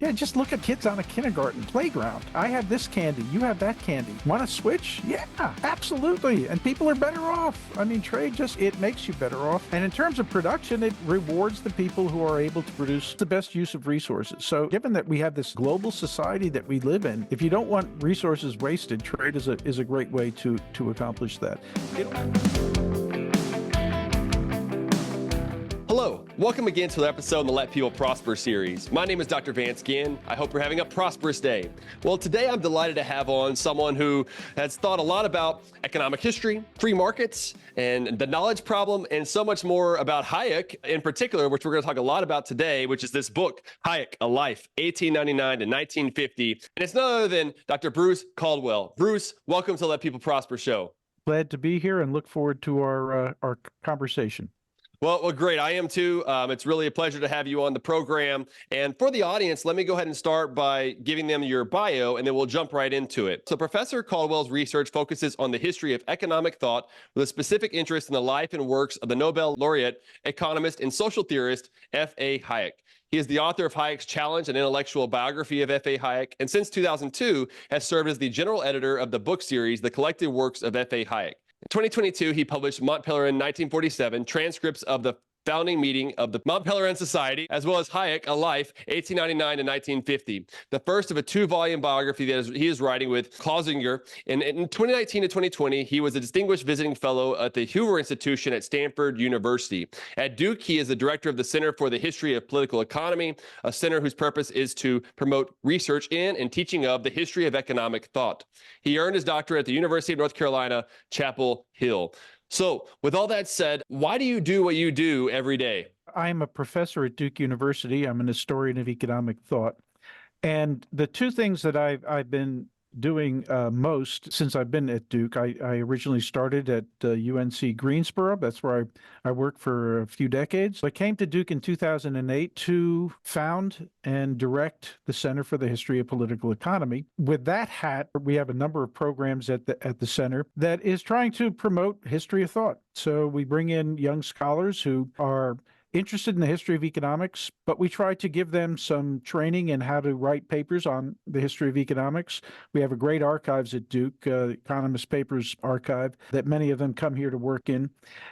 Yeah, just look at kids on a kindergarten playground. I have this candy, you have that candy. Want to switch? Yeah, absolutely. And people are better off. I mean, trade it makes you better off. And in terms of production, it rewards the people who are able to produce the best use of resources. So given that we have this global society that we live in, if you don't want resources wasted, trade is a great way to accomplish that. Hello, welcome again to an episode in the Let People Prosper series. My name is Dr. Vance Ginn. I hope you're having a prosperous day. Well, today I'm delighted to have on someone who has thought a lot about economic history, free markets, and the knowledge problem, and so much more about Hayek in particular, which we're going to talk a lot about today, which is this book, Hayek, A Life, 1899 to 1950. And it's none other than Dr. Bruce Caldwell. Bruce, welcome to the Let People Prosper show. Glad to be here and look forward to our conversation. Well, great. I am too. It's really a pleasure to have you on the program. And for the audience, let me go ahead and start by giving them your bio, and then we'll jump right into it. So Professor Caldwell's research focuses on the history of economic thought with a specific interest in the life and works of the Nobel laureate, economist, and social theorist, F.A. Hayek. He is the author of Hayek's Challenge, an intellectual biography of F.A. Hayek, and since 2002 has served as the general editor of the book series, The Collected Works of F.A. Hayek. In 2022, he published Mont Pelerin 1947, transcripts of the founding meeting of the Mont Pelerin Society, as well as Hayek, A Life, 1899 to 1950, the first of a two-volume biography that he is writing with Klausinger. And in 2019 to 2020, he was a distinguished visiting fellow at the Hoover Institution at Stanford University. At Duke, he is the director of the Center for the History of Political Economy, a center whose purpose is to promote research in and teaching of the history of economic thought. He earned his doctorate at the University of North Carolina, Chapel Hill. So with all that said, why do you do what you do every day? I'm a professor at Duke University. I'm an historian of economic thought. And the two things that I've been doing most since I've been at Duke, I originally started at UNC Greensboro. That's where I worked for a few decades. I came to Duke in 2008 to found and direct the Center for the History of Political Economy. With that hat, we have a number of programs at the center that is trying to promote history of thought. So we bring in young scholars who are interested in the history of economics, but we try to give them some training in how to write papers on the history of economics. We have a great archives at Duke, Economist Papers Archive, that many of them come here to work in.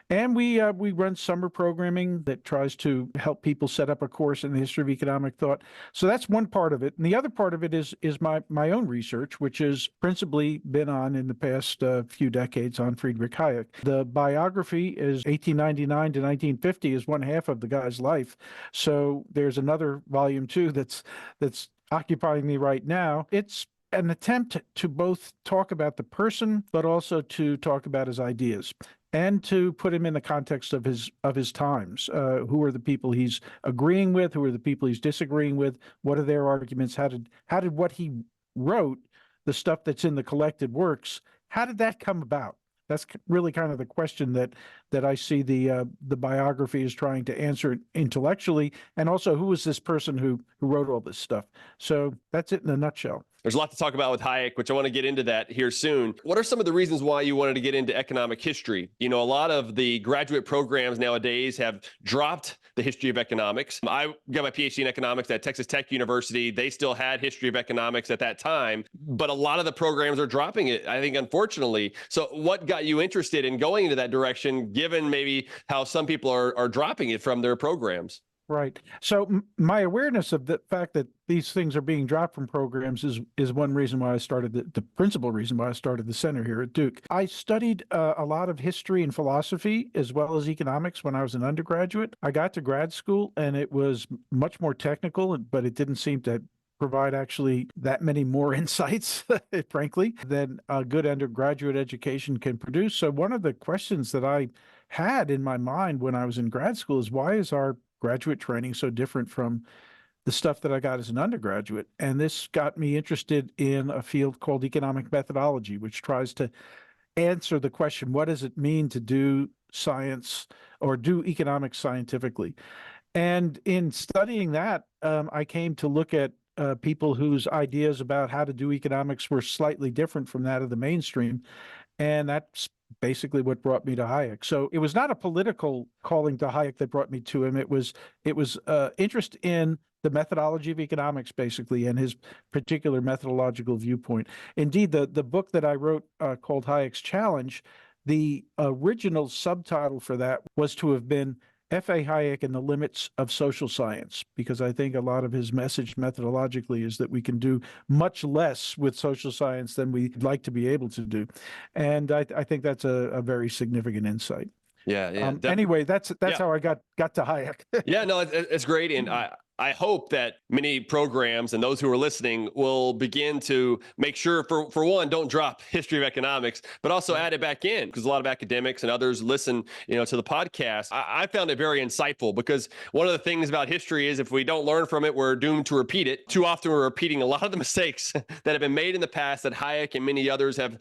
And we run summer programming that tries to help people set up a course in the history of economic thought. So that's one part of it. And the other part of it is my own research, which has principally been on in the past few decades on Friedrich Hayek. The biography is 1899 to 1950 is one half of the guy's life. So there's another volume too that's occupying me right now. It's an attempt to both talk about the person, but also to talk about his ideas and to put him in the context of his times. Who are the people he's agreeing with? Who are the people he's disagreeing with? What are their arguments? How did what he wrote, the stuff that's in the collected works, how did that come about? That's really kind of the question that I see the biography is trying to answer intellectually, and also who is this person who wrote all this stuff. So that's it in a nutshell. There's a lot to talk about with Hayek, which I want to get into that here soon. What are some of the reasons why you wanted to get into economic history? You know, a lot of the graduate programs nowadays have dropped the history of economics. I got my PhD in economics at Texas Tech University. They still had history of economics at that time, but a lot of the programs are dropping it, I think, unfortunately. So what got you interested in going into that direction, given maybe how some people are dropping it from their programs? Right. So my awareness of the fact that these things are being dropped from programs is one reason why I started the principal reason why I started the center here at Duke. I studied a lot of history and philosophy as well as economics when I was an undergraduate. I got to grad school and it was much more technical, but it didn't seem to provide actually that many more insights, frankly, than a good undergraduate education can produce. So one of the questions that I had in my mind when I was in grad school is, why is our graduate training so different from the stuff that I got as an undergraduate? And this got me interested in a field called economic methodology, which tries to answer the question, what does it mean to do science or do economics scientifically? And in studying that, I came to look at people whose ideas about how to do economics were slightly different from that of the mainstream. And that's basically what brought me to Hayek. So it was not a political calling to Hayek that brought me to him. It was interest in the methodology of economics, basically, and his particular methodological viewpoint. Indeed, the book that I wrote called Hayek's Challenge, the original subtitle for that was to have been F.A. Hayek and the Limits of Social Science, because I think a lot of his message methodologically is that we can do much less with social science than we'd like to be able to do. And I think that's a very significant insight. Yeah, yeah. Anyway, that's Yeah. how I got to Hayek. Yeah, no, it's great. And I hope that many programs and those who are listening will begin to make sure, for one, don't drop history of economics, but also add it back in, because a lot of academics and others listen, to the podcast. I found it very insightful, because one of the things about history is if we don't learn from it, we're doomed to repeat it. Too often we're repeating a lot of the mistakes that have been made in the past that Hayek and many others have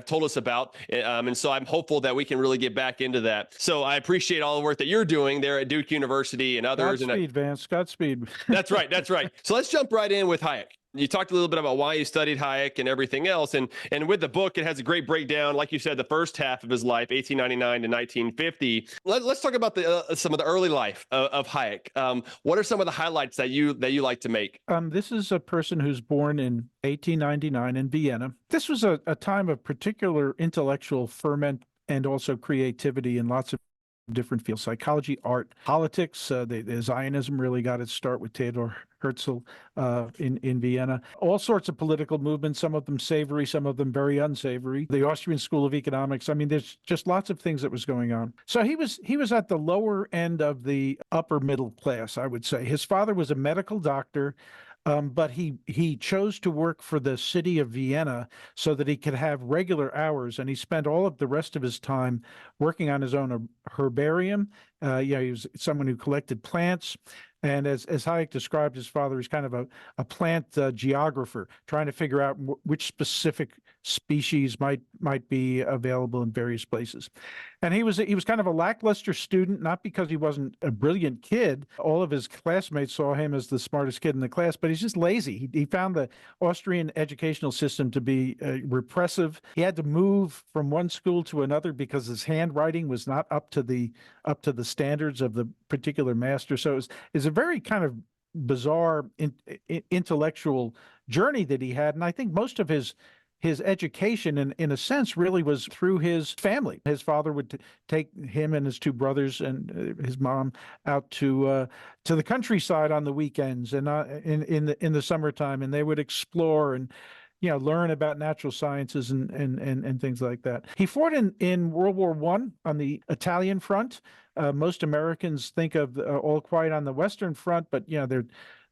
told us about. And so I'm hopeful that we can really get back into that. So I appreciate all the work that you're doing there at Duke University and others. Godspeed, Vance. Godspeed. That's right. That's right. So let's jump right in with Hayek. You talked a little bit about why you studied Hayek and everything else. And with the book, it has a great breakdown. Like you said, the first half of his life, 1899 to 1950. Let's talk about some of the early life of Hayek. What are some of the highlights that you like to make? This is a person who's born in 1899 in Vienna. This was a time of particular intellectual ferment and also creativity in lots of different fields: psychology, art, politics. The Zionism really got its start with Theodor Herzl in Vienna. All sorts of political movements, some of them savory, some of them very unsavory. The Austrian School of Economics. I mean, there's just lots of things that was going on. So he was at the lower end of the upper middle class, I would say. His father was a medical doctor. But he chose to work for the city of Vienna so that he could have regular hours, and he spent all of the rest of his time working on his own herbarium. He was someone who collected plants. And as Hayek described his father, he's kind of a plant geographer, trying to figure out which specific species might be available in various places. And he was kind of a lackluster student, not because he wasn't a brilliant kid. All of his classmates saw him as the smartest kid in the class, but he's just lazy. He found the Austrian educational system to be repressive. He had to move from one school to another because his handwriting was not up to the standards of the particular master. So it's a very kind of bizarre intellectual journey that he had. And I think most of his education, in a sense, really was through his family. His father would take him and his two brothers and his mom out to the countryside on the weekends and in the summertime, and they would explore and learn about natural sciences and things like that. He fought in World War I on the Italian front. Most Americans think of All Quiet on the Western Front, but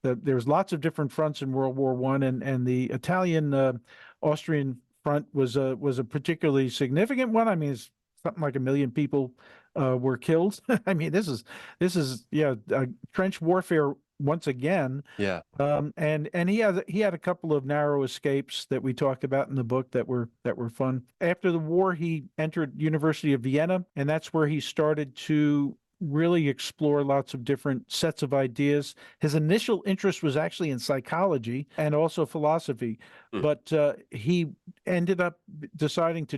there's lots of different fronts in World War I, and the Italian Austrian front was a particularly significant one. I mean, it's something like 1 million people were killed. I mean, this is trench warfare once again. Yeah. And he had a couple of narrow escapes that we talk about in the book that were fun. After the war, he entered University of Vienna, and that's where he started to really explore lots of different sets of ideas. His initial interest was actually in psychology and also philosophy, but he ended up deciding to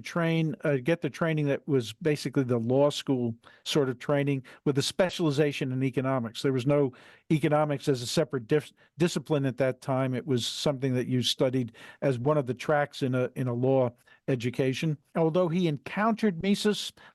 get the training that was basically the law school sort of training with a specialization in economics. There was no economics as a separate discipline at that time. It was something that you studied as one of the tracks in a law education. Although he encountered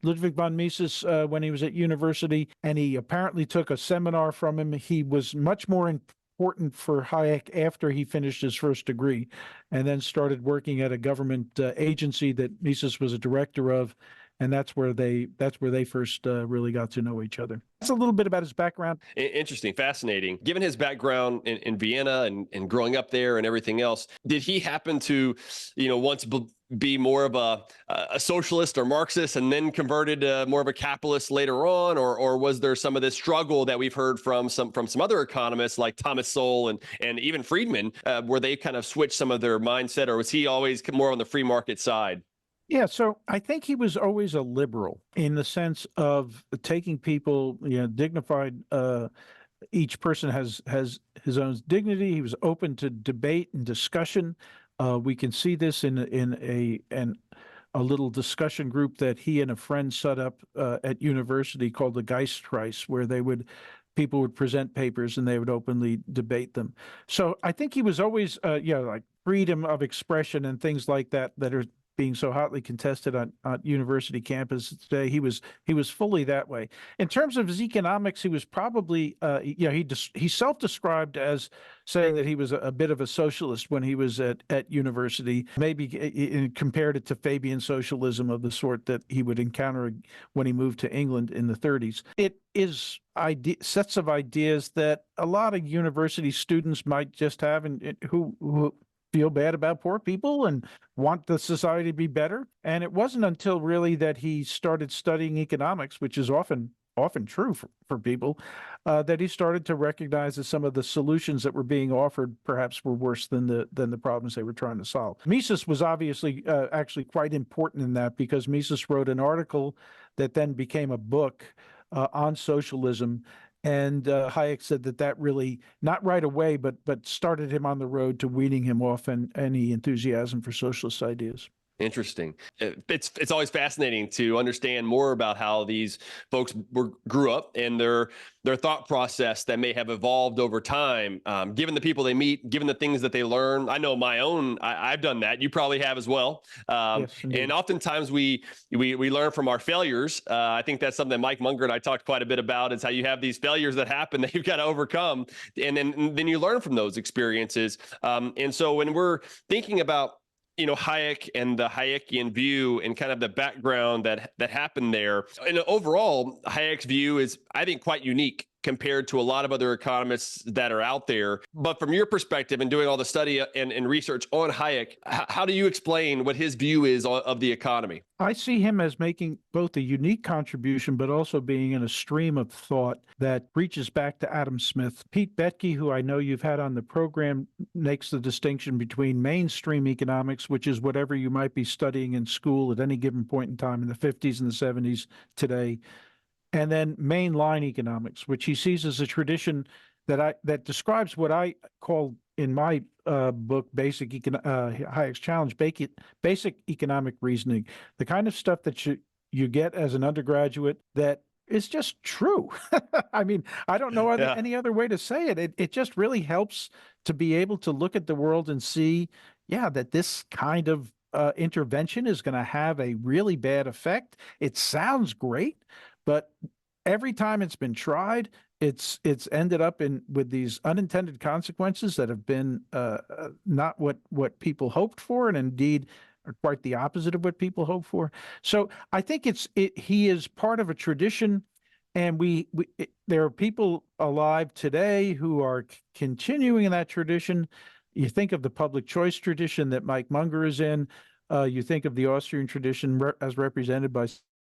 Ludwig von Mises, when he was at university, and he apparently took a seminar from him, he was much more important for Hayek after he finished his first degree, and then started working at a government agency that Mises was a director of, and that's where they first really got to know each other. That's a little bit about his background. Interesting, fascinating. Given his background in Vienna and growing up there and everything else, did he happen to, once be more of a socialist or Marxist and then converted more of a capitalist later on, or was there some of this struggle that we've heard from some other economists like Thomas Sowell and even Friedman, where they kind of switched some of their mindset, or was he always more on the free market side? Yeah, so I think he was always a liberal in the sense of taking people, dignified. Each person has his own dignity. He was open to debate and discussion. We can see this in a little discussion group that he and a friend set up at university called the Geistkreis, where they would people would present papers and they would openly debate them. So I think he was always, like freedom of expression and things like that that are being so hotly contested on university campuses today. He was fully that way. In terms of his economics, he was probably, he self-described as saying that he was a bit of a socialist when he was at university, maybe compared it to Fabian socialism of the sort that he would encounter when he moved to England in the 30s. It is sets of ideas that a lot of university students might just have, and who feel bad about poor people and want the society to be better. And it wasn't until really that he started studying economics, which is often true for people, that he started to recognize that some of the solutions that were being offered perhaps were worse than the problems they were trying to solve. Mises was obviously actually quite important in that, because Mises wrote an article that then became a book on socialism. And Hayek said that really, not right away, but started him on the road to weaning him off any enthusiasm for socialist ideas. Interesting. It's always fascinating to understand more about how these folks grew up and their thought process that may have evolved over time, given the people they meet, given the things that they learn. I know my own. I've done that. You probably have as well. Yes, and oftentimes we learn from our failures. I think that's something that Mike Munger and I talked quite a bit about. Is how you have these failures that happen that you've got to overcome, and then you learn from those experiences. And so when we're thinking about Hayek and the Hayekian view and kind of the background that happened there. And overall, Hayek's view is, I think, quite unique compared to a lot of other economists that are out there. But from your perspective and doing all the study and research on Hayek, how do you explain what his view is of the economy? I see him as making both a unique contribution, but also being in a stream of thought that reaches back to Adam Smith. Pete Boettke, who I know you've had on the program, makes the distinction between mainstream economics, which is whatever you might be studying in school at any given point in time in the 50s and the 70s today, and then mainline economics, which he sees as a tradition that describes what I call in my book, Hayek's Challenge, basic economic reasoning, the kind of stuff that you get as an undergraduate that is just true. I mean, I don't know any other way to say it. It just really helps to be able to look at the world and see, that this kind of intervention is going to have a really bad effect. It sounds great, but every time it's been tried, it's ended up with these unintended consequences that have been not what people hoped for, and indeed are quite the opposite of what people hoped for. So I think he is part of a tradition, and there are people alive today who are continuing in that tradition. You think of the public choice tradition that Mike Munger is in. You think of the Austrian tradition as represented by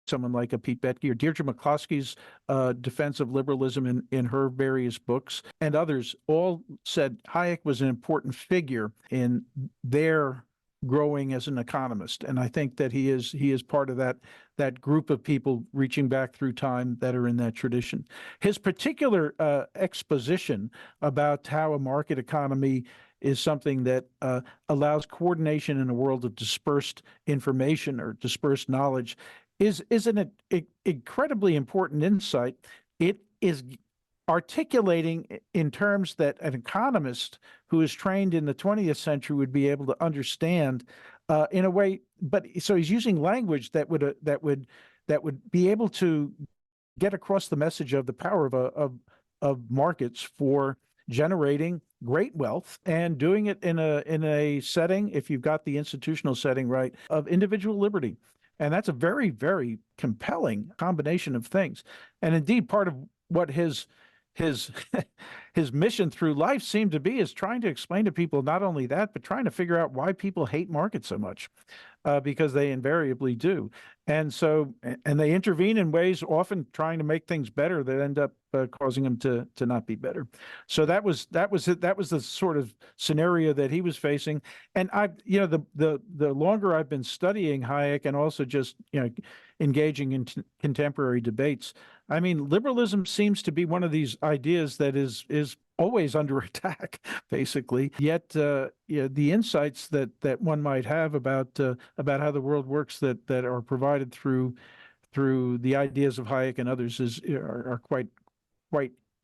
someone like a Pete Boettke or Deirdre McCloskey's defense of liberalism in her various books, and others all said Hayek was an important figure in their growing as an economist. And I think that he is part of that group of people reaching back through time that are in that tradition. His particular exposition about how a market economy is something that allows coordination in a world of dispersed information or dispersed knowledge is an incredibly important insight. It is articulating in terms that an economist who is trained in the 20th century would be able to understand in a way. But so he's using language that would be able to get across the message of the power of markets for generating great wealth and doing it in a setting, if you've got the institutional setting right, of individual liberty. And that's a very, very compelling combination of things. And indeed, part of what his mission through life seemed to be is trying to explain to people not only that, but trying to figure out why people hate markets so much, because they invariably do. And they intervene in ways often trying to make things better that end up causing them to not be better. So that was it. That was the sort of scenario that he was facing. And the longer I've been studying Hayek and also just engaging in contemporary debates, I mean, liberalism seems to be one of these ideas that is always under attack, basically. Yet, the insights that one might have about how the world works that are provided through the ideas of Hayek and others are quite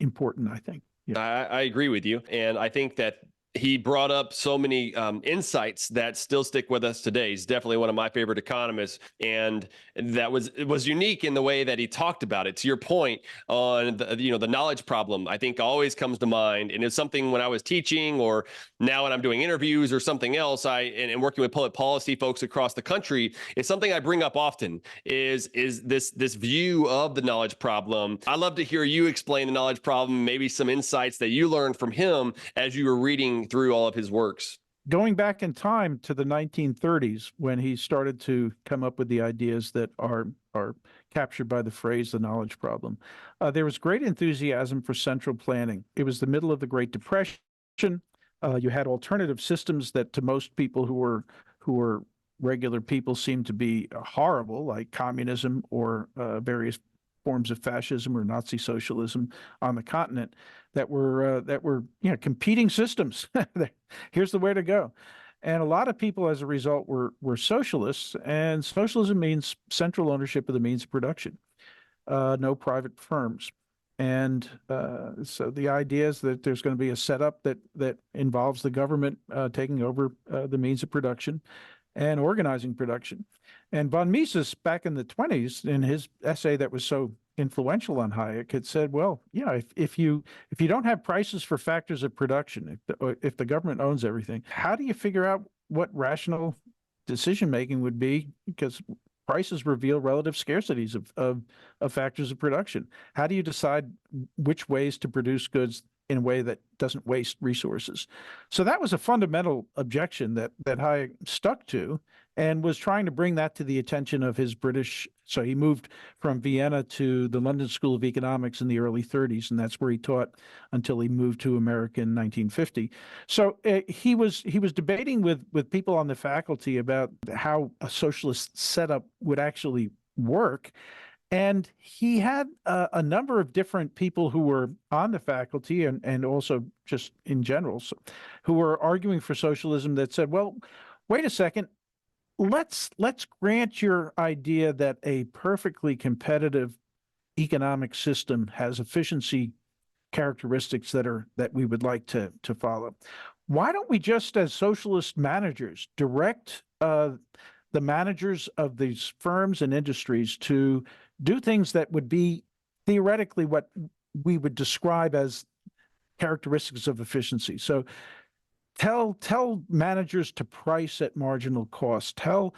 important, I think. Yeah. I agree with you. And I think that he brought up so many insights that still stick with us today. He's definitely one of my favorite economists, and it was unique in the way that he talked about it. To your point on the knowledge problem, I think always comes to mind, and it's something when I was teaching, or now when I'm doing interviews or something else, and working with public policy folks across the country, it's something I bring up often. Is this view of the knowledge problem? I love to hear you explain the knowledge problem, maybe some insights that you learned from him as you were reading through all of his works. Going back in time to the 1930s, when he started to come up with the ideas that are captured by the phrase the knowledge problem, there was great enthusiasm for central planning. It was the middle of the Great Depression. You had alternative systems that to most people who were regular people seemed to be horrible, like communism or various forms of fascism or Nazi socialism on the continent, that were competing systems. Here's the way to go. And a lot of people, as a result, were socialists. And socialism means central ownership of the means of production, no private firms. And so the idea is that there's going to be a setup that involves the government taking over the means of production and organizing production. And von Mises, back in the 1920s, in his essay that was so influential on Hayek, had said, well, if you don't have prices for factors of production, if the government owns everything, how do you figure out what rational decision making would be? Because prices reveal relative scarcities of factors of production. How do you decide which ways to produce goods in a way that doesn't waste resources? So that was a fundamental objection that Hayek stuck to, and was trying to bring that to the attention of his British. So he moved from Vienna to the London School of Economics in the early 1930s, and that's where he taught until he moved to America in 1950. So he was debating with people on the faculty about how a socialist setup would actually work. And he had a number of different people who were on the faculty and also just in general, who were arguing for socialism, that said, well, wait a second, let's grant your idea that a perfectly competitive economic system has efficiency characteristics that we would like to follow. Why don't we just, as socialist managers, direct the managers of these firms and industries to do things that would be theoretically what we would describe as characteristics of efficiency? So tell managers to price at marginal cost. Tell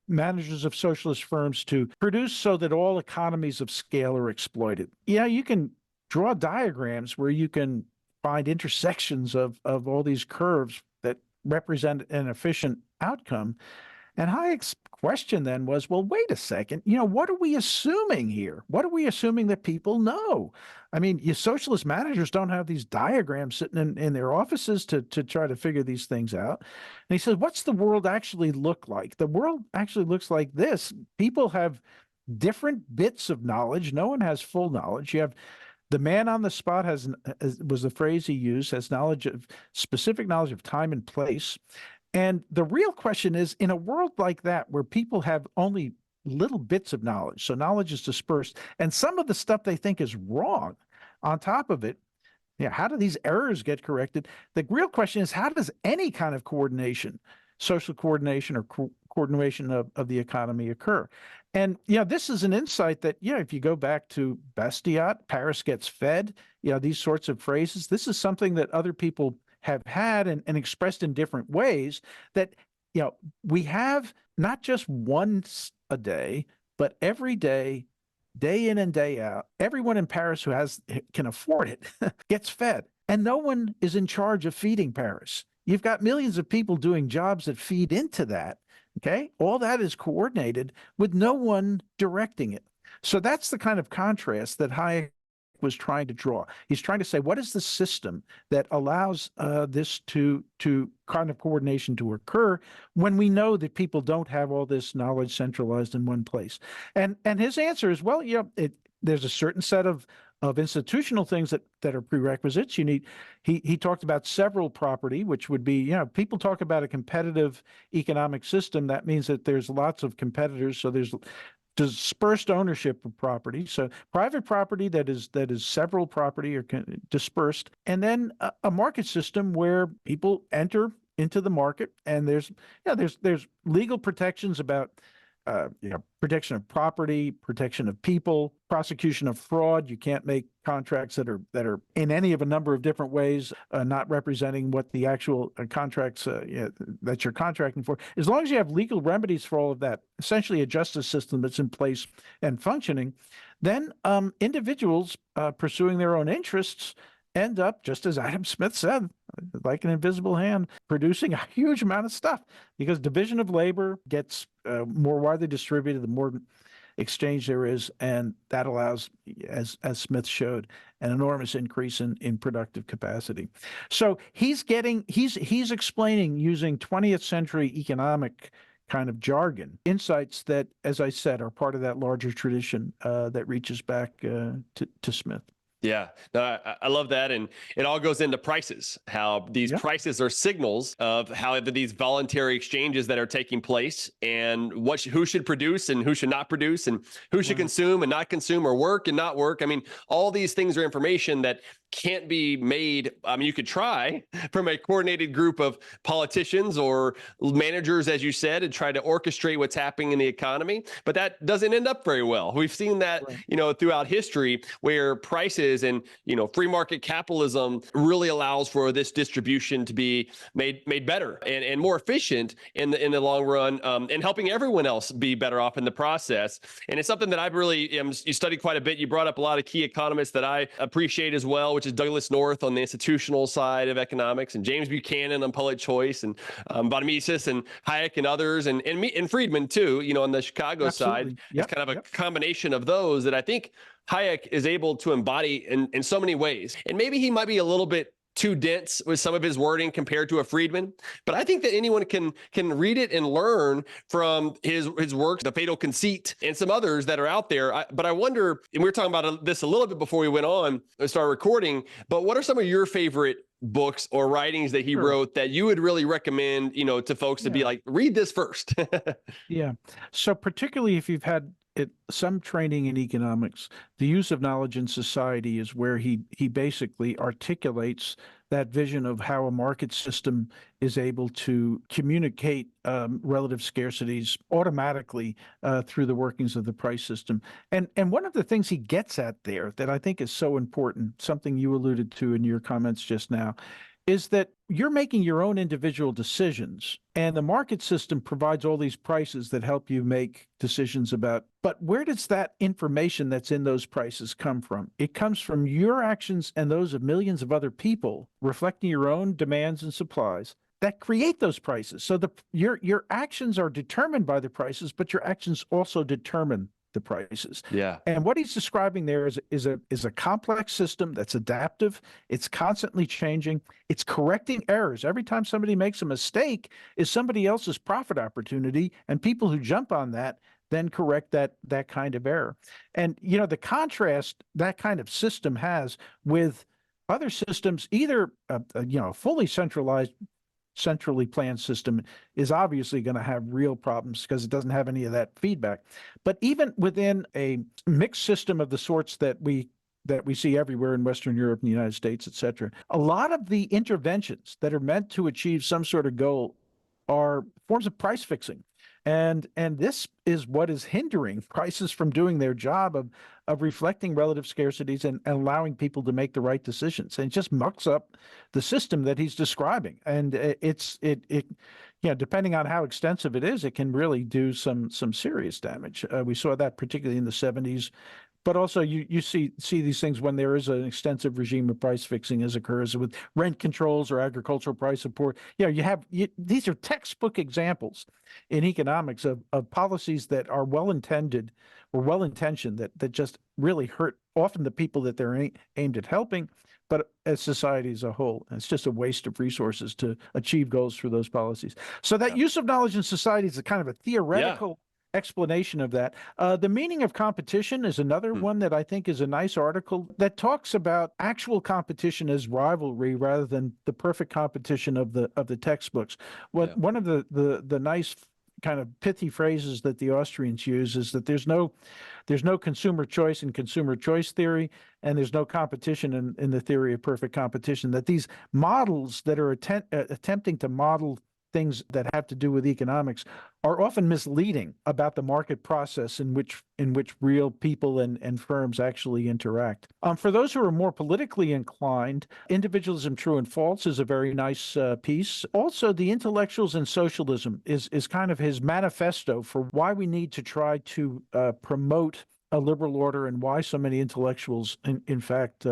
managers of socialist firms to produce so that all economies of scale are exploited. Yeah, you can draw diagrams where you can find intersections of all these curves that represent an efficient outcome. And Hayek's question then was, well, wait a second, what are we assuming here? What are we assuming that people know? I mean, you socialist managers don't have these diagrams sitting in their offices to try to figure these things out. And he says, what's the world actually look like? The world actually looks like this. People have different bits of knowledge. No one has full knowledge. You have the man on the spot was the phrase he used, has specific knowledge of time and place. And the real question is, in a world like that, where people have only little bits of knowledge, so knowledge is dispersed, and some of the stuff they think is wrong on top of it, how do these errors get corrected? The real question is, how does any kind of coordination, social coordination or coordination of the economy occur? And, this is an insight that, if you go back to Bastiat, Paris gets fed, these sorts of phrases, this is something that other people have had and expressed in different ways, that, we have not just once a day, but every day, day in and day out. Everyone in Paris who can afford it gets fed, and no one is in charge of feeding Paris. You've got millions of people doing jobs that feed into that. Okay. All that is coordinated with no one directing it. So that's the kind of contrast that Hayek was trying to draw. He's trying to say, what is the system that allows this to kind of coordination to occur when we know that people don't have all this knowledge centralized in one place? And his answer is, well, there's a certain set of institutional things that are prerequisites. He talked about several property, which would be, people talk about a competitive economic system. That means that there's lots of competitors. So there's dispersed ownership of property. So private property that is several property or dispersed, and then a market system where people enter into the market, and there's legal protections about protection of property, protection of people, prosecution of fraud. You can't make contracts that are in any of a number of different ways, not representing what the actual contracts that you're contracting for. As long as you have legal remedies for all of that, essentially a justice system that's in place and functioning, then individuals pursuing their own interests end up, just as Adam Smith said, like an invisible hand, producing a huge amount of stuff, because division of labor gets more widely distributed the more exchange there is, and that allows, as Smith showed, an enormous increase in productive capacity. So he's explaining, using 20th century economic kind of jargon, insights that, as I said, are part of that larger tradition that reaches back to Smith. Yeah, no, I love that. And it all goes into prices, how these prices are signals of how these voluntary exchanges that are taking place, and who should produce and who should not produce, and who should consume and not consume, or work and not work. I mean, all these things are information that can't be made. I mean, you could try from a coordinated group of politicians or managers, as you said, and try to orchestrate what's happening in the economy, but that doesn't end up very well. We've seen that, throughout history, where prices and, free market capitalism really allows for this distribution to be made better and more efficient in the long run, and helping everyone else be better off in the process. And it's something that I've really, you studied quite a bit. You brought up a lot of key economists that I appreciate as well, which is Douglas North on the institutional side of economics, and James Buchanan on public choice, and von Mises and Hayek and others, and Friedman too, on the Chicago side. It's kind of a combination of those that I think Hayek is able to embody in so many ways. And maybe he might be a little bit too dense with some of his wording compared to a Friedman, but I think that anyone can read it and learn from his works, The Fatal Conceit, and some others that are out there. But I wonder, and we were talking about this a little bit before we went on and started recording, but what are some of your favorite books or writings that he wrote that you would really recommend, to folks to be like, read this first? Yeah. So particularly if you've had some training in economics, The Use of Knowledge in Society is where he basically articulates that vision of how a market system is able to communicate relative scarcities automatically through the workings of the price system. And one of the things he gets at there that I think is so important, something you alluded to in your comments just now, is that you're making your own individual decisions, and the market system provides all these prices that help you make decisions about, but where does that information that's in those prices come from? It comes from your actions and those of millions of other people, reflecting your own demands and supplies that create those prices. So your actions are determined by the prices, but your actions also determine the prices. Yeah. And what he's describing there is a complex system that's adaptive. It's constantly changing. It's correcting errors. Every time somebody makes a mistake is somebody else's profit opportunity, and people who jump on that then correct that kind of error. And the contrast that kind of system has with other systems, either fully centrally planned system is obviously going to have real problems because it doesn't have any of that feedback. But even within a mixed system of the sorts that we see everywhere in Western Europe and the United States, et cetera, a lot of the interventions that are meant to achieve some sort of goal are forms of price fixing. And this is what is hindering prices from doing their job of reflecting relative scarcities and allowing people to make the right decisions. And it just mucks up the system that he's describing. And depending on how extensive it is, it can really do some serious damage. We saw that particularly in the 70s. But also you see these things when there is an extensive regime of price fixing as occurs with rent controls or agricultural price support. These are textbook examples in economics of policies that are well-intended or well-intentioned that just really hurt often the people that they're aimed at helping, but as society as a whole. And it's just a waste of resources to achieve goals through those policies. So that use of knowledge in society is a kind of a theoretical explanation of that. The Meaning of Competition is another one that I think is a nice article that talks about actual competition as rivalry rather than the perfect competition of the textbooks. One of the nice kind of pithy phrases that the Austrians use is that there's no consumer choice in consumer choice theory, and there's no competition in the theory of perfect competition. That these models that are attempting to model things that have to do with economics are often misleading about the market process in which real people and firms actually interact. For those who are more politically inclined, Individualism, True and False is a very nice piece. Also, The Intellectuals and Socialism is kind of his manifesto for why we need to try to promote a liberal order and why so many intellectuals, in fact,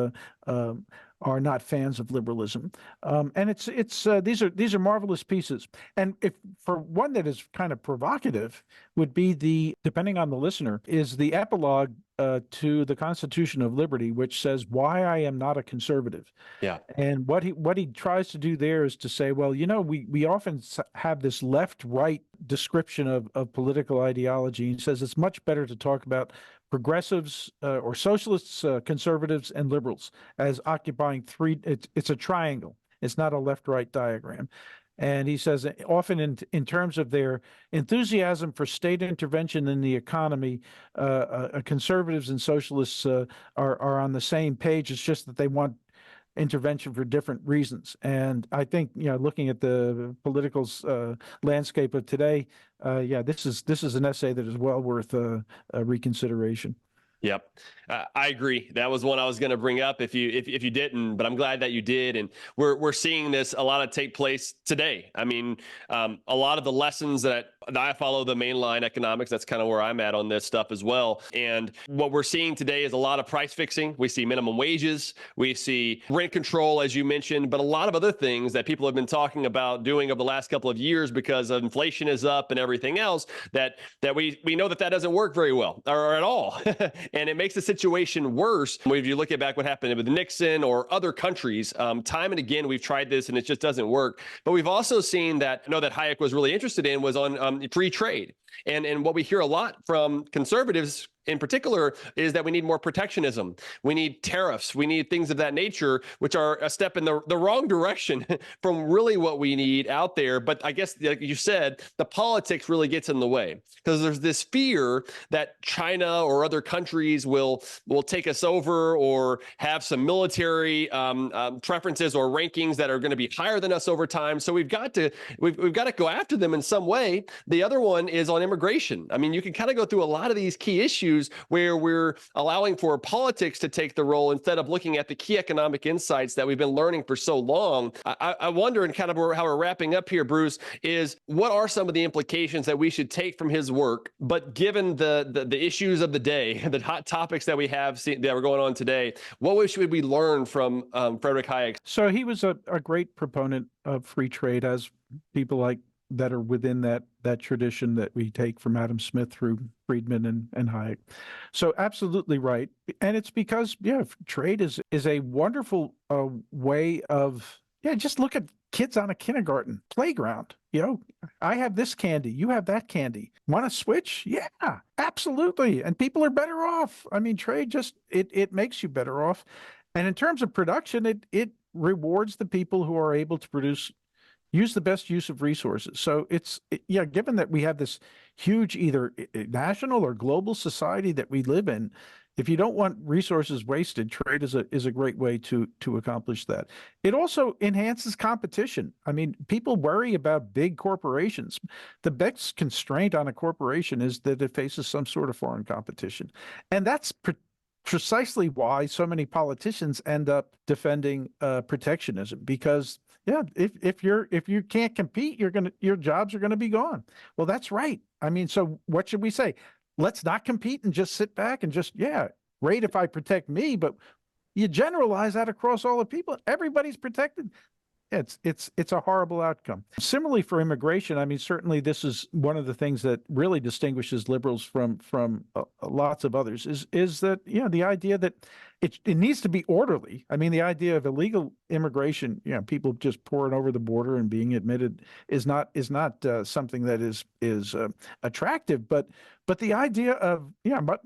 are not fans of liberalism. And these are marvelous pieces. And if for one that is kind of provocative would be depending on the listener, is the epilogue to the Constitution of Liberty, which says why I am not a conservative. Yeah. And what he tries to do there is to say, well, we often have this left-right description of political ideology. He says it's much better to talk about progressives or socialists, conservatives, and liberals as occupying three. It's a triangle. It's not a left-right diagram. And he says often in terms of their enthusiasm for state intervention in the economy, conservatives and socialists are on the same page. It's just that they want intervention for different reasons. And I think, looking at the political landscape of today, this is an essay that is well worth reconsideration. Yep. I agree. That was one I was going to bring up if you didn't, but I'm glad that you did. And we're seeing this a lot of take place today. I mean, a lot of the lessons that I follow the mainline economics. That's kind of where I'm at on this stuff as well. And what we're seeing today is a lot of price fixing. We see minimum wages. We see rent control, as you mentioned, but a lot of other things that people have been talking about doing over the last couple of years because of inflation is up and everything else that we know that doesn't work very well or at all. And it makes the situation worse. If you look at back what happened with Nixon or other countries, time and again, we've tried this and it just doesn't work. But we've also seen that, that Hayek was really interested in was on free trade. And what we hear a lot from conservatives in particular is that we need more protectionism. We need tariffs. We need things of that nature, which are a step in the wrong direction from really what we need out there. But I guess, like you said, the politics really gets in the way because there's this fear that China or other countries will take us over or have some military preferences or rankings that are going to be higher than us over time. So we've got to go after them in some way. The other one is on immigration. I mean, you can kind of go through a lot of these key issues where we're allowing for politics to take the role instead of looking at the key economic insights that we've been learning for so long. I wonder, and kind of how we're wrapping up here, Bruce, is what are some of the implications that we should take from his work? But given the issues of the day, the hot topics that we have that are going on today, what should we learn from Friedrich Hayek? So he was a great proponent of free trade, as people like that are within that tradition that we take from Adam Smith through Friedman and Hayek. So absolutely right. And it's because, trade is a wonderful way of, just look at kids on a kindergarten playground. I have this candy, you have that candy. Want to switch? Yeah, absolutely. And people are better off. I mean, trade it makes you better off. And in terms of production, it rewards the people who are able to use the best use of resources. So given that we have this huge either national or global society that we live in, if you don't want resources wasted, trade is a great way to accomplish that. It also enhances competition. I mean, people worry about big corporations. The biggest constraint on a corporation is that it faces some sort of foreign competition. And that's precisely why so many politicians end up defending protectionism, because if you can't compete, your jobs are gonna be gone. Well, that's right. I mean, so what should we say? Let's not compete and just sit back and just great if I protect me, but you generalize that across all the people. Everybody's protected. It's a horrible outcome. Similarly for immigration, I mean, certainly this is one of the things that really distinguishes liberals from lots of others is that the idea that it needs to be orderly. I mean, the idea of illegal immigration, people just pouring over the border and being admitted is not something that is attractive. But the idea of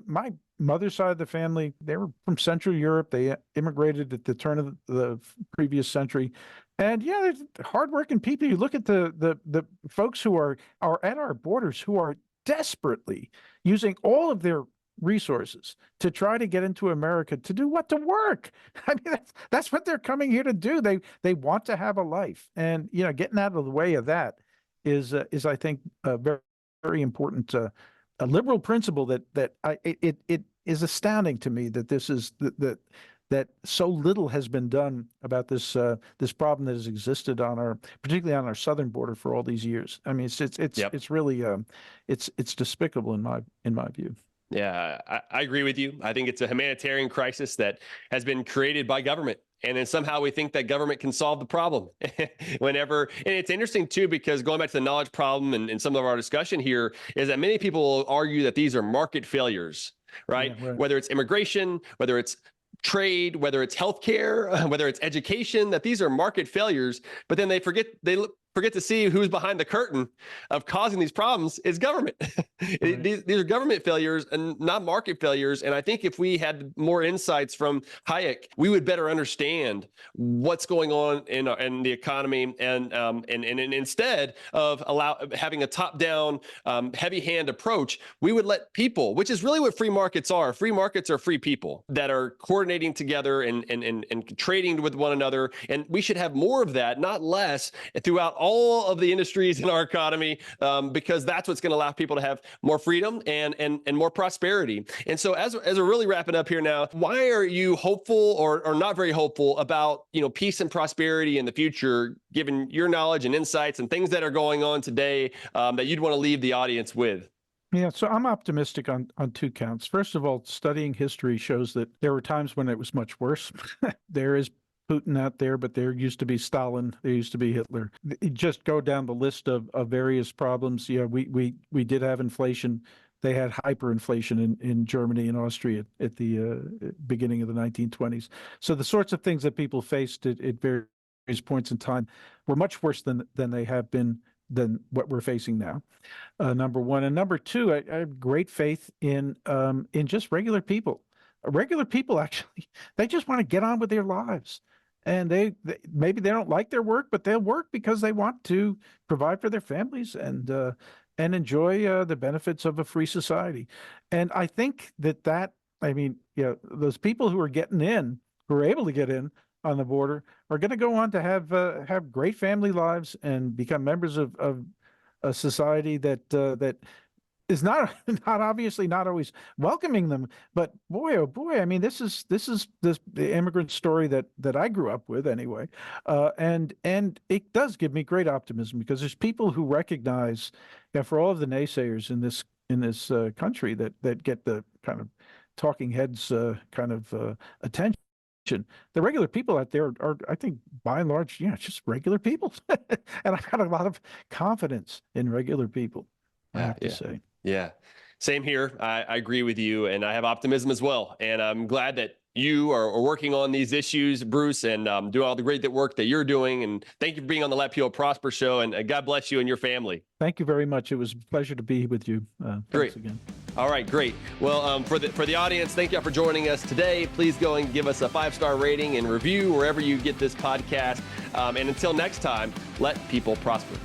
my mother's side of the family, they were from Central Europe. They immigrated at the turn of the previous century And yeah, there's hardworking people. You look at the folks who are at our borders who are desperately using all of their resources to try to get into America to do what? To work. I mean, that's what they're coming here to do. They want to have a life, and getting out of the way of that is I think very very important. A liberal principle it is astounding to me that this is that so little has been done about this problem that has existed particularly on our southern border for all these years. I mean, Yep. it's really it's despicable in my view. Yeah, I agree with you. I think it's a humanitarian crisis that has been created by government. And then somehow we think that government can solve the problem and it's interesting too, because going back to the knowledge problem and some of our discussion here is that many people will argue that these are market failures, right? Yeah, right. Whether it's immigration, whether it's trade, whether it's healthcare, whether it's education, that these are market failures, but then they forget to see who's behind the curtain of causing these problems is government. Right. These are government failures and not market failures. And I think if we had more insights from Hayek, we would better understand what's going on in the economy. And instead of having a top-down, heavy-hand approach, we would let people, which is really what free markets are. Free markets are free people that are coordinating together and trading with one another. And we should have more of that, not less, throughout all of the industries in our economy, because that's what's going to allow people to have more freedom and more prosperity. And so as we're really wrapping up here now, why are you hopeful or not very hopeful about, peace and prosperity in the future, given your knowledge and insights and things that are going on today, that you'd want to leave the audience with? Yeah, so I'm optimistic on two counts. First of all, studying history shows that there were times when it was much worse. There is Putin out there, but there used to be Stalin, there used to be Hitler. Just go down the list of various problems. Yeah, we did have inflation. They had hyperinflation in Germany and Austria at the beginning of the 1920s. So the sorts of things that people faced at various points in time were much worse than they have been than what we're facing now. Number one, and number two, I have great faith in just regular people. Regular people, actually, they just want to get on with their lives. And they maybe they don't like their work, but they'll work because they want to provide for their families and enjoy the benefits of a free society. And I think I mean, those people who are getting in, who are able to get in on the border, are going to go on to have great family lives and become members of a society that is not obviously not always welcoming them, but boy, oh boy, I mean, this is the immigrant story that I grew up with anyway, and it does give me great optimism because there's people who recognize that for all of the naysayers in this country that get the kind of talking heads attention. The regular people out there are, I think, by and large, just regular people, and I've got a lot of confidence in regular people. I have to say. Yeah, same here. I agree with you, and I have optimism as well. And I'm glad that you are working on these issues, Bruce, and doing all the great work that you're doing. And thank you for being on the Let People Prosper show. And God bless you and your family. Thank you very much. It was a pleasure to be with you. Great. Thanks again. All right, great. Well, for the audience, thank you for joining us today. Please go and give us a 5-star rating and review wherever you get this podcast. And until next time, let people prosper.